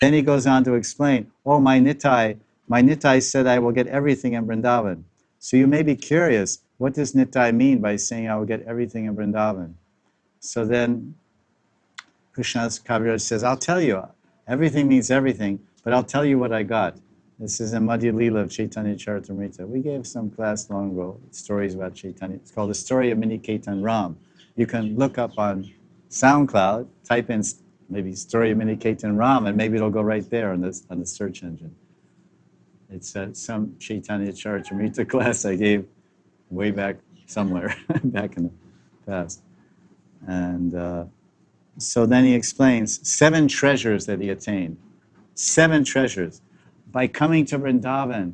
Then he goes on to explain, oh, my Nitai said I will get everything in Vrindavan. So you may be curious, what does Nitai mean by saying I will get everything in Vrindavan? So then Krishna's Kaviraj says, I'll tell you, everything means everything, but I'll tell you what I got. This is in Madhya Lila of Chaitanya Charitamrita. We gave some class long ago stories about Chaitanya. It's called The Story of Mini Ketan Ram. You can look up on SoundCloud, type in maybe Story of Mini Ketan Ram, and maybe it'll go right there on the search engine. It's some Chaitanya Charitamrita class I gave way back somewhere, back in the past. And so then he explains 7 treasures that he attained. 7 treasures. By coming to Vrindavan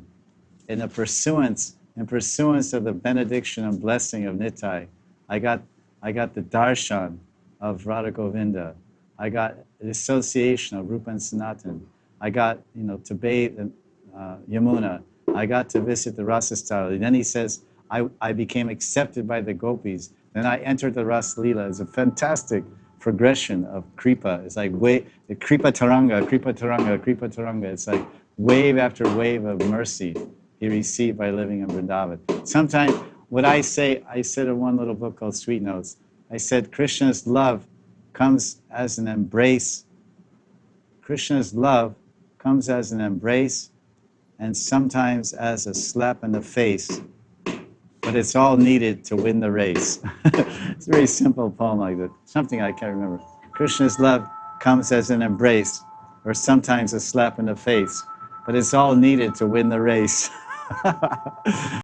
in pursuance of the benediction and blessing of Nitai, I got the darshan of Radha Govinda. I got the association of Rupa and Sanatan. I got, to bathe in Yamuna. I got to visit the Rasasthala. Then he says, I became accepted by the gopis. Then I entered the Ras Leela. It's a fantastic progression of Kripa. It's like the Kripa Taranga, Kripa Taranga, Kripa Taranga. It's like wave after wave of mercy he received by living in Vrindavan. Sometimes what I said in one little book called Sweet Notes, I said Krishna's love comes as an embrace. Krishna's love comes as an embrace and sometimes as a slap in the face, but it's all needed to win the race. It's a very simple poem like that. Something I can't remember. Krishna's love comes as an embrace or sometimes a slap in the face, but it's all needed to win the race.